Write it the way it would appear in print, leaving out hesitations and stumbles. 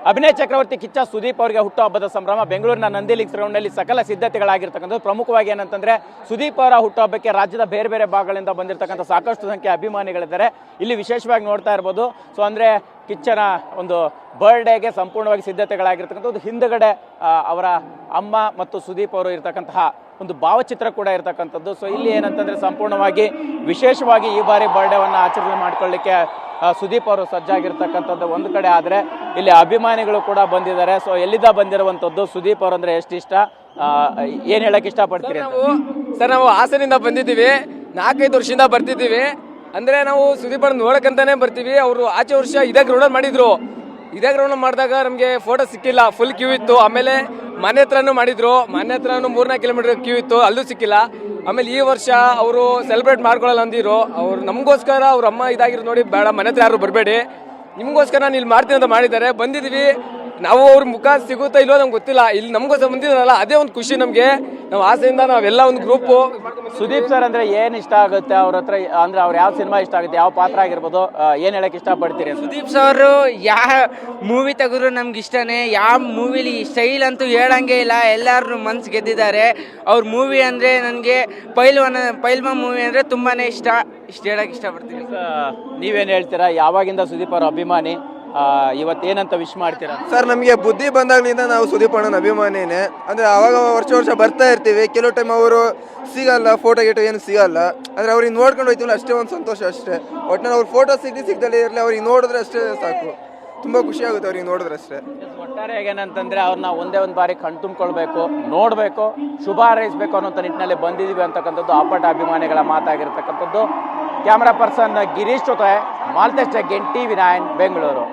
ಅಭಿನಯ ಚಕ್ರವರ್ತಿ ಕಿಚ್ಚ ಸುದೀಪ್ ಅವರಿಗೆ ಹುಟ್ಟುಹಬ್ಬದ ಸಂಭ್ರಮ ಬೆಂಗಳೂರಿನ ನಂದಿ ಲಿಂಕ್ಸ್ ಗ್ರೌಂಡ್ನಲ್ಲಿ ಸಕಲ ಸಿದ್ಧತೆಗಳಾಗಿರ್ತಕ್ಕಂಥದ್ದು. ಪ್ರಮುಖವಾಗಿ ಏನಂತಂದ್ರೆ ಸುದೀಪ್ ಅವರ ಹುಟ್ಟುಹಬ್ಬಕ್ಕೆ ರಾಜ್ಯದ ಬೇರೆ ಬೇರೆ ಭಾಗಗಳಿಂದ ಬಂದಿರತಕ್ಕಂಥ ಸಾಕಷ್ಟು ಸಂಖ್ಯೆ ಅಭಿಮಾನಿಗಳಿದ್ದಾರೆ. ಇಲ್ಲಿ ವಿಶೇಷವಾಗಿ ನೋಡ್ತಾ ಇರ್ಬೋದು. ಸೊ ಅಂದ್ರೆ ಕಿಚ್ಚನ ಒಂದು ಬರ್ಡೇಗೆ ಸಂಪೂರ್ಣವಾಗಿ ಸಿದ್ಧತೆಗಳಾಗಿರ್ತಕ್ಕಂಥದ್ದು. ಹಿಂದುಗಡೆ ಅವರ ಅಮ್ಮ ಮತ್ತು ಸುದೀಪ್ ಅವರು ಇರ್ತಕ್ಕಂತಹ ಒಂದು ಭಾವಚಿತ್ರ ಕೂಡ ಇರತಕ್ಕಂಥದ್ದು. ಸೊ ಇಲ್ಲಿ ಏನಂತಂದ್ರೆ ಸಂಪೂರ್ಣವಾಗಿ ವಿಶೇಷವಾಗಿ ಈ ಬಾರಿ ಬರ್ಡೇವನ್ನು ಆಚರಣೆ ಮಾಡ್ಕೊಳ್ಳಿಕ್ಕೆ ಸುದೀಪ್ ಅವರು ಸಜ್ಜಾಗಿರ್ತಕ್ಕಂಥದ್ದು ಒಂದು ಕಡೆ ಆದರೆ ಇಲ್ಲಿ ಅಭಿಮಾನಿಗಳು ಕೂಡ ಬಂದಿದ್ದಾರೆ. ಸೊ ಎಲ್ಲಿಂದ ಬಂದಿರುವಂಥದ್ದು ಸುದೀಪ್ ಅವರು ಅಂದ್ರೆ ಎಷ್ಟು ಇಷ್ಟ, ಏನ್ ಹೇಳಕ್ ಇಷ್ಟಪಡ್ತೀರಿ? ನಾವು ಹಾಸನಿಂದ ಬಂದಿದ್ದೀವಿ, 4-5 ವರ್ಷದಿಂದ ಬರ್ತಿದ್ದೀವಿ. ಅಂದ್ರೆ ನಾವು ಸುದೀಪ್ ಅವ್ರನ್ನ ನೋಡಕ್ಕಂತಾನೆ ಬರ್ತೀವಿ. ಅವರು ಆಚೆ ವರ್ಷ ಇದೇ ಗ್ರೌಂಡ್ ಮಾಡಿದ್ರು. ಇದೇ ಗ್ರೌಂಡ್ ಮಾಡಿದಾಗ ನಮಗೆ ಫೋಟೋ ಸಿಕ್ಕಿಲ್ಲ, ಫುಲ್ ಕ್ಯೂ ಇತ್ತು. ಆಮೇಲೆ ಮನೆ ಹತ್ರನೂ ಮಾಡಿದ್ರು, ಮನೆ ಹತ್ರನೂ 4-4 ಕಿಲೋಮೀಟರ್ ಕ್ಯೂ ಇತ್ತು, ಅಲ್ಲೂ ಸಿಕ್ಕಿಲ್ಲ. ಆಮೇಲೆ ಈ ವರ್ಷ ಅವರು ಸೆಲೆಬ್ರೇಟ್ ಮಾಡ್ಕೊಳ್ಳಲ್ಲ ಅಂದಿರು. ಅವ್ರು ನಮಗೋಸ್ಕರ ಅವ್ರ ಅಮ್ಮ ಇದಾಗಿರೋ ನೋಡಿ, ಬೇಡ ಮನೆ ಹತ್ರ ಯಾರು ಬರಬೇಡಿ, ನಿಮಗೋಸ್ಕರ ನಾನು ಇಲ್ಲಿ ಮಾಡ್ತೀನಿ ಅಂತ ಮಾಡಿದ್ದಾರೆ. ಬಂದಿದ್ದೀವಿ. ನಾವು ಅವ್ರ ಮುಖ ಸಿಗುತ್ತಾ ಇಲ್ಲೋ ನಮ್ಗೆ ಗೊತ್ತಿಲ್ಲ, ಇಲ್ಲಿ ನಮಗೋಸ್ಕರ ಬಂದಿದ್ದಾರಲ್ಲ ಅದೇ ಒಂದು ಖುಷಿ ನಮಗೆ. ನಾವು ಆಸೆಯಿಂದ ನಾವೆಲ್ಲ ಒಂದು ಗ್ರೂಪು. ಸುದೀಪ್ ಸರ್ ಅಂದ್ರೆ ಏನ್ ಇಷ್ಟ ಆಗುತ್ತೆ ಅವ್ರ ಹತ್ರ, ಅಂದ್ರೆ ಅವ್ರ ಯಾವ ಸಿನಿಮಾ ಇಷ್ಟ ಆಗುತ್ತೆ, ಯಾವ ಪಾತ್ರ ಆಗಿರ್ಬೋದು, ಏನ್ ಹೇಳಕ್ ಇಷ್ಟಪಡ್ತೀರಿ? ಸುದೀಪ್ ಸರ್ ಯಾವ ಮೂವಿ ತೆಗೆದ್ರು ನಮ್ಗೆ ಇಷ್ಟನೇ. ಯಾವ ಮೂವಿಲಿ ಸ್ಟೈಲ್ ಅಂತೂ ಹೇಳಂಗೆ ಇಲ್ಲ, ಎಲ್ಲರೂ ಮನ್ಸು ಗೆದ್ದಿದ್ದಾರೆ. ಅವ್ರ ಮೂವಿ ಅಂದ್ರೆ ನನಗೆ ಪೈಲ್ವಾನ್ ಮೂವಿ ಅಂದ್ರೆ ತುಂಬಾನೇ ಇಷ್ಟ. ಇಷ್ಟ ಹೇಳಕ್ ಇಷ್ಟಪಡ್ತೀನಿ. ನೀವೇನ್ ಹೇಳ್ತೀರಾ? ಯಾವಾಗಿಂದ ಸುದೀಪ್ ಅವರ ಅಭಿಮಾನಿ, ಇವತ್ತೇನಂತ ವಿಶ್ ಮಾಡ್ತೀರಾ? ಸರ್ ನಮಗೆ ಬುದ್ಧಿ ಬಂದಾಗ್ಲಿಂದ ನಾವು ಸುದೀಪ್ ಅಣ್ಣನ ಅಭಿಮಾನಿನೇ. ಅಂದರೆ ಅವಾಗ ವರ್ಷ ಬರ್ತಾ ಇರ್ತೀವಿ. ಕೆಲವು ಟೈಮ್ ಅವರು ಸಿಗಲ್ಲ, ಫೋಟೋ ಗೀಟೋ ಏನು ಸಿಗಲ್ಲ. ಅಂದರೆ ಅವ್ರಿಗೆ ನೋಡ್ಕೊಂಡು ಹೋಯ್ತೀವಲ್ಲ ಅಷ್ಟೇ ಒಂದು ಸಂತೋಷ ಅಷ್ಟೇ. ಒಟ್ಟಿನಲ್ಲಿ ಅವ್ರ ಫೋಟೋ ಸಿಗದಲ್ಲೇ ಇರಲಿ, ಅವ್ರಿಗೆ ನೋಡಿದ್ರೆ ಅಷ್ಟೇ ಸಾಕು, ತುಂಬ ಖುಷಿ ಆಗುತ್ತೆ ಅವ್ರಿಗೆ ನೋಡಿದ್ರೆ ಅಷ್ಟೇ. ಒಟ್ಟಾರೆ ಏನಂತಂದ್ರೆ ಅವ್ರನ್ನ ಒಂದೇ ಒಂದು ಬಾರಿ ಕಣ್ತುಂಬ್ಕೊಳ್ಬೇಕು, ನೋಡಬೇಕು, ಶುಭ ಹಾರೈಸಬೇಕು ಅನ್ನೋ ನಿಟ್ಟಿನಲ್ಲಿ ಬಂದಿದ್ದೀವಿ ಅಂತಕ್ಕಂಥದ್ದು ಅಪ್ಪಟ ಅಭಿಮಾನಿಗಳ ಮಾತಾಗಿರ್ತಕ್ಕಂಥದ್ದು. ಕ್ಯಾಮರಾ ಪರ್ಸನ್ ಗಿರೀಶ್ ಜೊತೆ ಮಾಲ್ತೇಶ್ ಜಗ್ಗೇನ್, TV9 ಬೆಂಗಳೂರು.